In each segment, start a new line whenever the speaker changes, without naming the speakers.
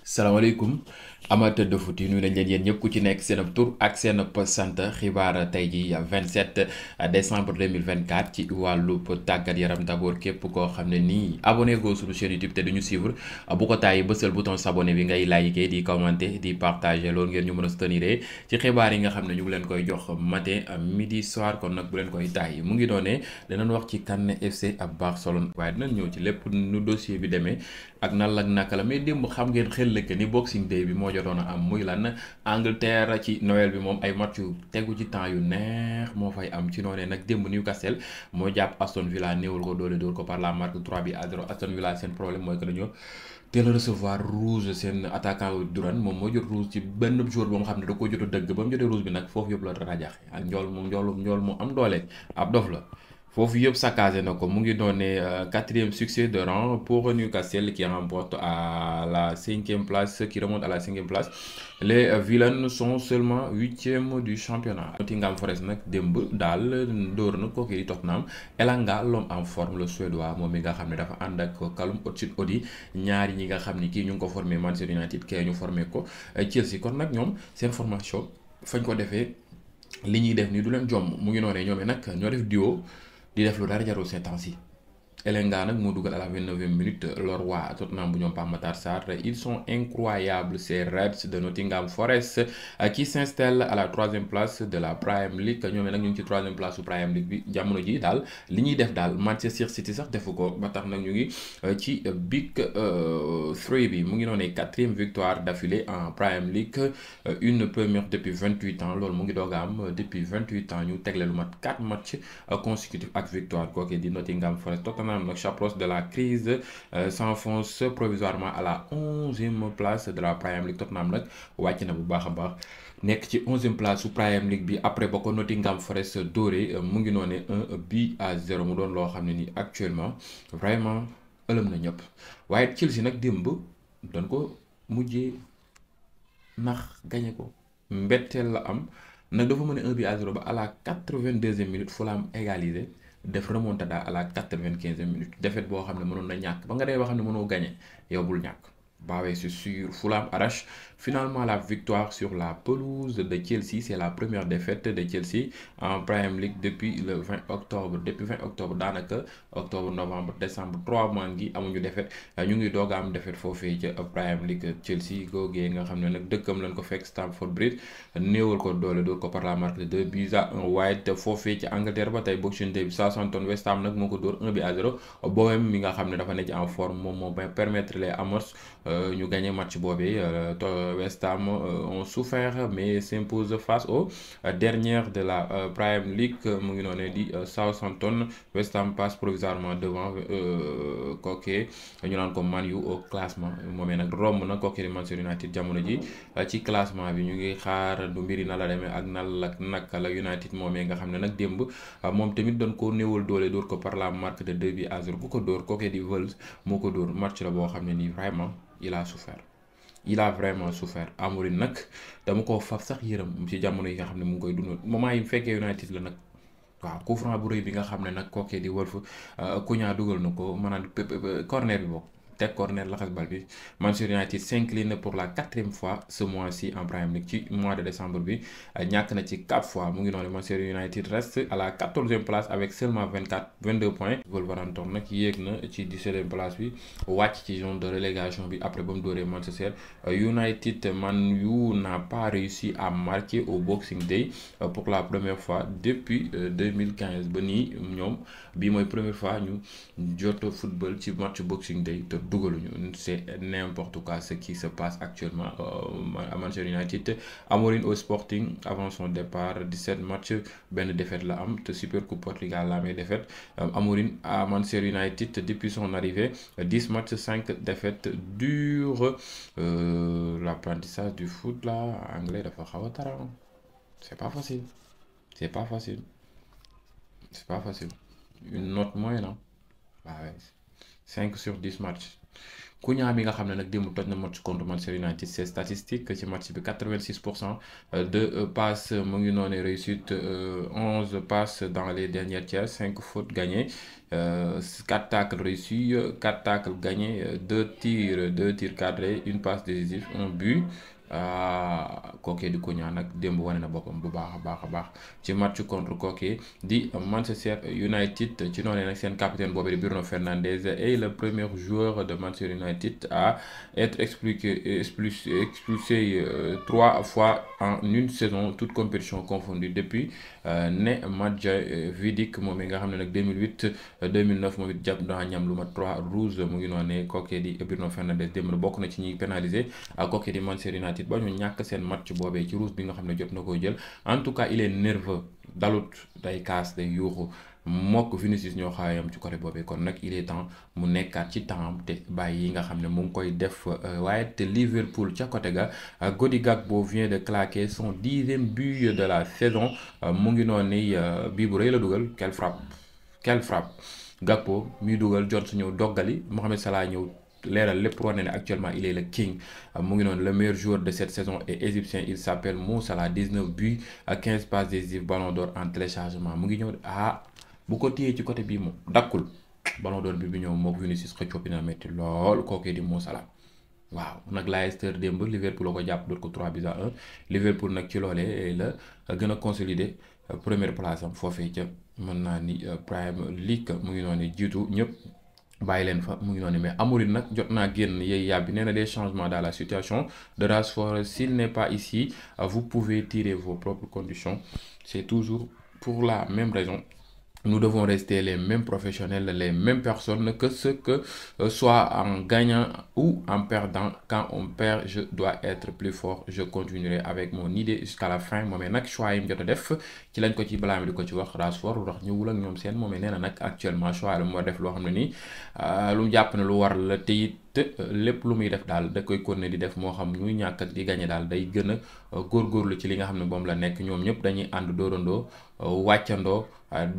salaamaaleykum amateur de foot yi nuyu nañ leen yéen ñëpp ku ci nekk seen ab tur ak seen ab sant xibaar tey ji 27 décembre 2024 ci wàllu tàggat yaram d'abord képp koo xam ne nii abonné goo suñu chaîne YouTube te duñu suivre bu ko tàyyi bësal bouton s'abonner bi ngay liker di commenter di partager loolu ngeen ñu mën a soutenir ci xibaar yi nga xam ne ñu ngi leen koy jox matin midi soir kon nag bu leen koy tàyyi mu ngi doonee danañ wax ci Cannes FC ak Barcelone waaye dinañ ñëw ci lépp nu dossier bi demee ak nan ak naka la mais démb xam ngeen xel lëkk ni Boxing Day bi moo jotoon a am muy lan Angleterre ci Noël bi moom ay match yu tegu ci temps yu neex moo fay am ci noonee nag démb Newcastle moo jàpp Aston Villa néewal ko doole dóor ko par la marque 3-0 Aston Villa seen problème mooy que dañoo teel a recevoir rouge seen attaquant Duran moom moo jot rouge ci benn jour boo nga xam ne da ko jot a dëgg ba mu jotee rouge bi nag foofu yëpp la rajaxe ak njool mu am doole ab dof la. foofu yëpp saccagé na ko mu ngi doon ne quatrième succès de rang pour Newcastle qui remporte à la cinquième place qui remonte à la cinquième place les Villains sont seulement huitième du championnat. Nottingham Forest nag démb daal dóor na kooku di Tottenham Elanga l'homme en forme le suédois moom mi nga xam ne dafa ànd ak Callum Hudson-Odoi ñaari ñi nga xam ni kii ñu ngi ko formé Manchester United kii ñu formé ko Chelsea kon nag ñoom seen formation fañ ko defee li ñuy def nii du leen jomm mu ngi noonee ñoom nag ñoo def duo. di def lu dara jarul ces temps-ci Elanga nag moo dugal à la 29e minute lor waa Tottenham bu ñoom Pape Matar Sarr ils sont incroyables ces Reds de Nottingham Forest qui s'installent à la 3e place de la Premier League ñoom nag ñu ngi ci 3e place su Premier League bi jamono ji daal li ñuy def daal Manchester City sax defu ko ba tax nag ñu ngi ci Big 3 bi mu ngi noonu 4e victoire d'affilée en Premier League une première depuis 28 ans loolu mu ngi doog a am depuis 28 ans ñu tegle lu mat 4 matchs consécutifs ak victoire kooku di Nottingham Forest. Tottenham nag s'approche de la crise s'enfonce provisoirement à la 11e place de la Premier League Tottenham nag wàcc na bu baax a baax nekk ci 11e place su Premier League bi après ba ko Nottingham Forest dóore mu ngi noone 1-0 mu doon loo xam ne nii actuellement vraiment ëlëm na ñëpp waaye Chelsea nag démb doon ko mujjee nax gañe ko mbetteel la am nag dafa mën a 1-0 ba à la 82e minute Fulham égalisé def remontada à la 95e minute défaite boo xam ne mënoon na ñàkk ba nga dee boo xam ne mënoo gagné yow bul ñàkk baawee c'est sûr Fulham arrache finalement la victoire sur la pelouse de Chelsea c'est la première défaite de Chelsea en Premier League depuis le 20 octobre daanaka octobre novembre décembre 3 mois ngi amuñu défaite ñu ngi doog a am défaite foofee ca Premier League Chelsea googee nga xam ne nag dëkkam lañ ko fekk Stamford Bridge néewal ko doole dóor ko par la marque de 2-1 waaye te foofee ci Angleterre ba tey Boxing Day bi Southampton West Ham nag moo ko dóor 1-0 Bowen mi nga xam ne dafa nekk en forme moom moo permettre les Hammers ñu gagné match boobee West Ham ont souffert mais s'impose face aux dernières de la Premier League mu ngi noonu di Southampton West Ham passe provisoirement devant kooke ñu naan ko Man U au classement moomee nag romb na kooke di Manchester United jamono ji ci classement bi ñu ngi xaar du mbiri na la demee ak naka la United moomee nga xam ne nag démb moom tamit doon ko néewal doole dóor ko par la marque de 2-0 ku ko dóor kooke di Wolves moo ko dóor match la boo xam ne nii vraiment il a souffert il a vraiment souffert Amorim nag dama ko faf sax yërëm ci jamono yi nga xam ne mu ngi koy dund moment yi mu fekkee United la nag waaw coup franc bu rëy bi nga xam ne nag kookee di Wolf Cunha dugal na ko maanaam corner bi bokk teg corner laxas bal bi Manchester United s'incline pour la 4e fois ce mois-ci en Premier League ci mois de décembre bi ñàkk na ci 4 fois mu ngi noonu Manchester United reste à la 14e place avec seulement 22 points Wolverhampton nag yéeg na ci 17e place bi wàcc ci zone de relégation bi après ba mu dóoree Manchester United Man U n'a pas réussi à marquer au Boxing Day pour la première fois depuis 2015 ba nii ñoom bii mooy première fois ñu jot football ci match Boxing Day dugaluñu c'est n'importe quoi ce qui se passe actuellement à Manchester United Amorim au Sporting avant son départ 17 matchs benn défaite la am te Super Coupe Portugal la amee défaite Amorim à Manchester United depuis son arrivée 10 matchs 5 défaites dur l'apprentissage du foot là anglais dafa xaw a tara c'est pas facile c'est pas facile c'est pas facile une note moyenne waaw 5 sur 10 matchs Cunha mi nga xam ne nag démb toj na match contre Manchester United c'est statistique ci match bi 86% de passes mu ngi noonu réussite 11 passes dans les derniers tiers 5 fautes gagnées 4 tacles réussis 4 tacles gagnés 2 tirs cadrés une passe décisive un but. Kookee di Cunha nag démb wane na boppam bu baax a baax a baax ci match contre kookee di Manchester United ci noonu nag seen capitaine boobu di Bruno Fernandes est le premier joueur de Manchester United à être expulsé 3 fois en une saison toute compétition confondue depuis Nemanja Vidic moom mi nga xam ne nag 2008 2009 moom it jàpp naa ñam lu ma 3 rouges mu ngi noonu ne kookee di Bruno Fernandes démb bokk na ci ñuy pénalisé kookee di Manchester United ba ñu ñàkk seen match boobee ci rouge bi nga xam ne jot na koy jël en tout cas il est nerveux dalut day kaas day yuuxu mokk Vinicius ñoo xaayam ci côté boobee kon nag il est temps mu nekkaat ci temps te bàyyi yi nga xam ne mu ngi koy def waaye te Liverpool ca côté ga Cody Gakpo vient de claquer son 10e but de la saison mu ngi noonu ni bii bu rëy la dugal quelle frappe Gakpo muy dugal Jones ñëw doggali Mohamed Salah ñëw leeral lépp wane ne actuellement il est le king mu ngi noonu le meilleur joueur de cette saison est égyptien il s'appelle Mo Salah 19 buts ak 15 passes décisives ballon d'or en téléchargement mu ngi ñëw bu ko téyee ci côté bii moom dakkul ballon d'or bi ñëw mook Vinicius xëccoo bi na metti lool kookee di Mo Salah waaw nag Leicester démb Liverpool la ko jàpp doot ko 3-1 Liverpool nag ci loolee la gën a consolider première place am foofee ca mën naa ni Premier League mu ngi noonu jiitu ñëpp bàyyi leen fa mu ngi noonu mais Amorim nag jot naa génn yéey yàbbi nee na des changements dans la situation de Rashford s'il n'est pas ici vous pouvez tirer vos propres conditions c'est toujours pour la même raison. Nous devons rester les mêmes professionnels, les mêmes personnes, que ce que soit en gagnant ou en perdant. Quand on perd, je dois être plus fort. Je continuerai avec mon idée jusqu'à la fin. Moomee nag choix yi mu jot a def ci lañ ko ci balaa mi di ko ci wax Rashford wax ñëwul ak ñoom seen moomee nee na nag actuellement choix la mu war def loo xam ne nii lu mu jàpp ne lu war la te it lépp lu muy def daal da koy continuer di def moo xam ñuy ñàkk ak di gagné daal day gën a góorgóorlu ci li nga xam ne moom la nekk ñoom ñëpp dañuy ànd dóorandoo wàccandoo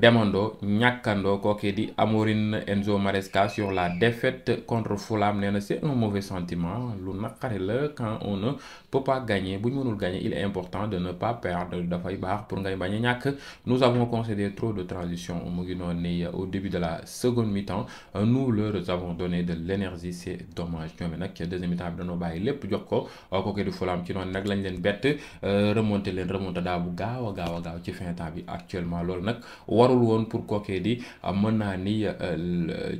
demandoo ñàkkandoo kookee di Amorim Enzo Maresca sur la défaite contre Fulham nee na c'est un mauvais sentiment lu naqari la quand on ne peut pas gagner bu ñu mënul gagner il est important de ne pas perdre dafay baax pour ngay bañ a ñàkk nous avons concédé trop de transition mu ngi noonu ni au début de la seconde mi-temps nous leur avons donné de l'énergie c'est dommage ñoom nag deuxième mi-temps bi dañoo bàyyi lépp jox ko kookee di Fulham ci noonu nag lañ leen bett remontada bu gaaw a gaaw ci fin temps bi actuellement loolu nag warul woon pour kookee di mën naa ni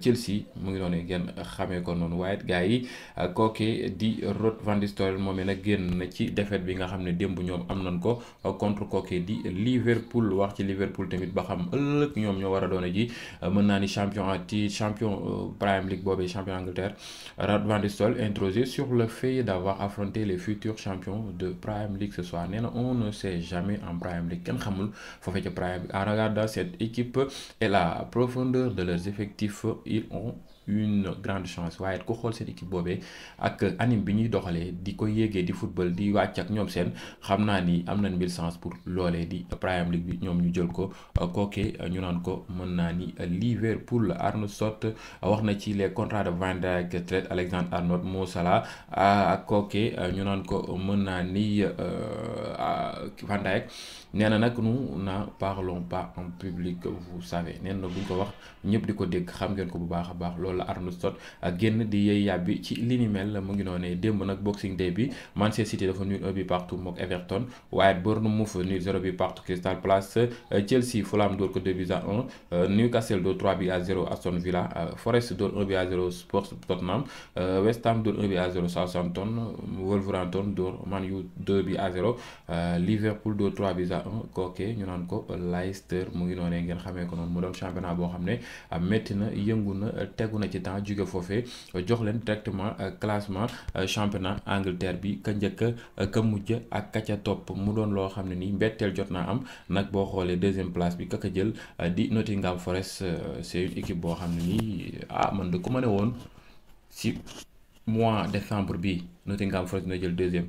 Chelsea mu ngi noonu ngeen xamee ko noonu waaye gars yi kookee di Ruud van Nistelrooy moom nag génn na ci défaite bi nga xam ne démb ñoom am nañ ko contre kookee di Liverpool wax ci Liverpool tamit ba xam ëllëg ñoom ñoo war a doone ji mën naa ni champion Premier League boobee champion Angleterre Ruud van Nistelrooy interrogé sur le fait d'avoir affronté les futurs champions de Premier League ce soir nee na on ne sait jamais en Premier League kenn xamul foofee ca Premier League en regardant cette équipe et la profondeur de leurs effectifs ils ont une grande chance waaye ku xool seen équipe boobee ak anime bi ñuy doxalee di ko yéegee di football di wàcc ak ñoom seen xam naa ni am nañ mille chance pour loolee di Premier League bi ñoom ñu jël ko kookee ñu naan ko mën naa ni Liverpool Arne Slot wax na ci les contrats de Van Dijk Trent Alexander-Arnold Mo Salah ak kookee ñu naan ko mën naa ni Van Dijk nee na nag nous n'en parlons pas en public vous savez nee na buñ ko wax ñëpp di ko dégg xam ngeen ko bu baax a baax loolu la Arne Slot génn di yey yàbbi ci li ni mel mu ngi noonee démb nag Boxing Day bi Manchester City dafa nul 1 but partout mook Everton waaye Bournemouth nul 0 but partout Crystal Palace Chelsea Fulham dóor ko 2-1 Newcastle dóor 3-0 Aston Villa Forest dóor 1-0 Spurs Tottenham West Ham dóor 1-0 Southampton Wolverhampton dóor Man U 2-0 Liverpool dóor 3-1 kookee ñu naan ko Leicester mu ngi noonee ngeen xamee ko noonu mu doon championnat boo xam ne métti na yëngu na tegu na ci temps jóge foofee jox leen directement classement championnat Angleterre bi ka njëkk ka mujj ak ka ca topp mu doon loo xam ne nii mbetteel jot naa am nag boo xoolee deuxième place bi ka jël di Nottingham Forest c'est une équipe boo xam ne nii man de ku ma ne woon si mois décembre bi Nottingham Forest na jël deuxième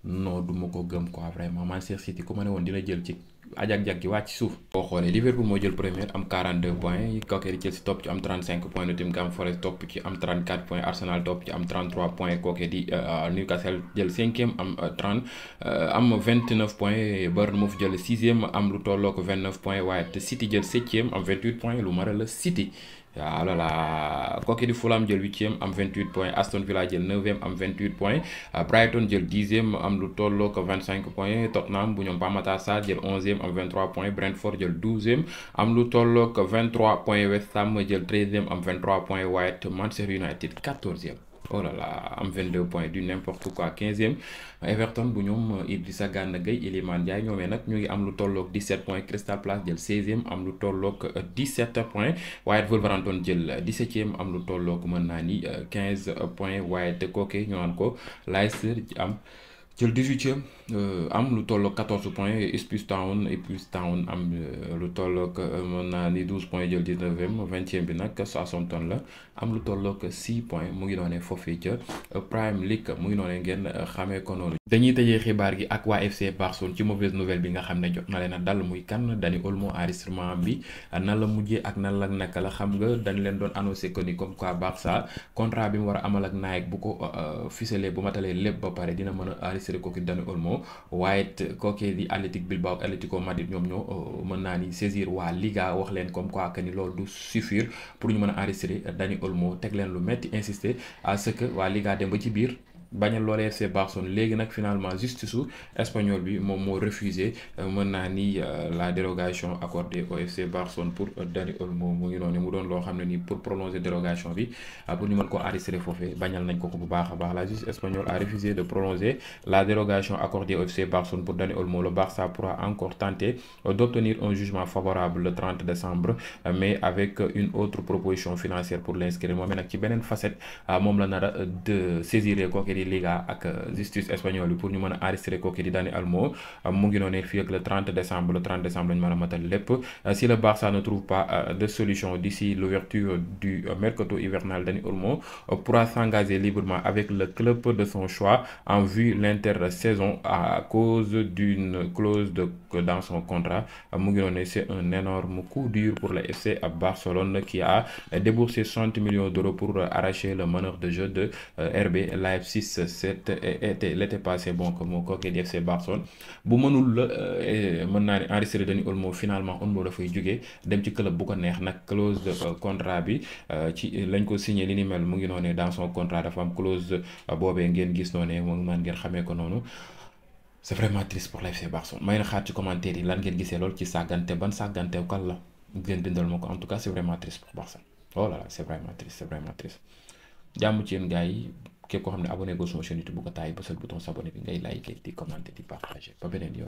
non du ma ko gëm quoi vraiment Manchester City ku ma ne woon dina jël ci ajak-jak gi wàcc suuf. boo xoolee Liverpool moo jël première am 42 points kooku di Chelsea topp ci am 35 points Nottingham Forest topp ci am 34 points Arsenal topp ci am 33 points kooku di Newcastle jël cinquième am 30 am 29 points Bournemouth jël sixième am lu tolloo ko 29 points waaye te City jël septième am 28 points lu mara la City. waaw voilà kooku di Fulham jël huitième am 28 points Aston Villa jël neuvième am 28 points Brighton jël dixième am lu tolloo ko 25 points Tottenham bu ñoom Pape Matar Sarr jël onzième am 23 points Brentford jël douzième am lu tolloo ko 23 points West Ham jël treizième am 23 points waaye Manchester United quatorzième. oh là là am 22 points du n'importe quoi 15e Everton bu ñoom Idrissa Gana Gueye Iliman Ndiaye ñoomee nag ñu ngi am lu tolloog 17 points Crystal Palace jël 16e am lu tolloog 17 points waaye Wolverhampton jël 17e am lu tolloog mën naa ni 15 points waaye te kooke ñu naan ko Leicester am jël 18e am lu tolloog 14 points Ipswich Town am lu tolloog mën naa ni 12 points jël 19e 20e bi nag Southampton la am lu tolloog 6 points mu ngi doonee foofee ca Premier League mu ngi doonee ngeen xamee ko noonu. dañuy tëjee xibaar gi ak waa FC Barcelone ci mauvaise nouvelle bi nga xam ne jot na leen a dal muy kan Dani Olmo enregistrement bi nan la mujjee ak nan la naka la xam nga dañ leen doon annoncé que ni comme quoi Barça contrat bi mu war a amal ak Nike bu ko ficelé bu matalee lépp ba pare dina mën a enregistré kooku Dani Olmo waaye kooku di Athletic Bilbao ak Atlético Madrid ñoom ñoo mën naa ni saisir waa Liga wax leen comme quoi que ni loolu du suffire pour ñu mën a enregistré Dani Olmo teg leen lu metti insister à ce que waa Liga dem ba ci biir. bañal loolee FC Barcelone léegi nag finalement justice su espagnol bi moom moo refusé mën naa ni la dérogation accordée au FC Barcelone pour Dani Olmo mu ngi noonu mu doon loo xam ne nii pour prolonger dérogation bi pour ñu mën ko enregistrer foofee bañal nañ ko bu baax a baax la justice espagnole a refusé de prolonger la dérogation accordée au FC Barcelone pour Dani Olmo. Le Barça pourra encore tenter d'obtenir un jugement favorable le 30 décembre mais avec une autre proposition financière pour l'inscrire moom nag ci beneen facette moom la nar a de saisir kooku Liga ak justice espagnole bi pour ñu mën a enregistrer kooku di Dani Olmo mu ngi noonu fii ak le 30 décembre lañu mën a matal lépp si le Barça ne trouve pas de solution d'ici l'ouverture du mercato hivernal. Dani Olmo pourra s'engager librement avec le club de son choix en vue l'intersaison à cause d'une clause dans son contrat mu ngi noonu c'est un énorme coup dur pour le FC Barcelone qui a déboursé 60 millions d'euros pour arracher le meneur de jeu de RB Leipzig l'été passé bon que moo kooku di FC Barcelone bu mënul la mën naa ne enregistré Dani Olmo finalement Olmo dafay jógee dem ci club bu ko neex nag clause de contrat bi ci lañ ko signé li ni mel mu ngi noonu dans son contrat dafa am clause boobee ngeen gis noonu moom man ngeen xamee ko noonu. c'est vraiment triste pour la FC Barcelone may na xaar ci commentaire yi lan ngeen gisee lool ci sàggante ban sàggante kan la ngeen bindal ma ko en tout cas c'est vraiment triste pour Barcelone. oh là là c'est vraiment triste jàmm ci yéen gars yi képp koo xam ne abonné ko sama chaîne YouTube bu ko taay bësal bouton s'abonner bi ngay liker di commenter di partager ba beneen yoon.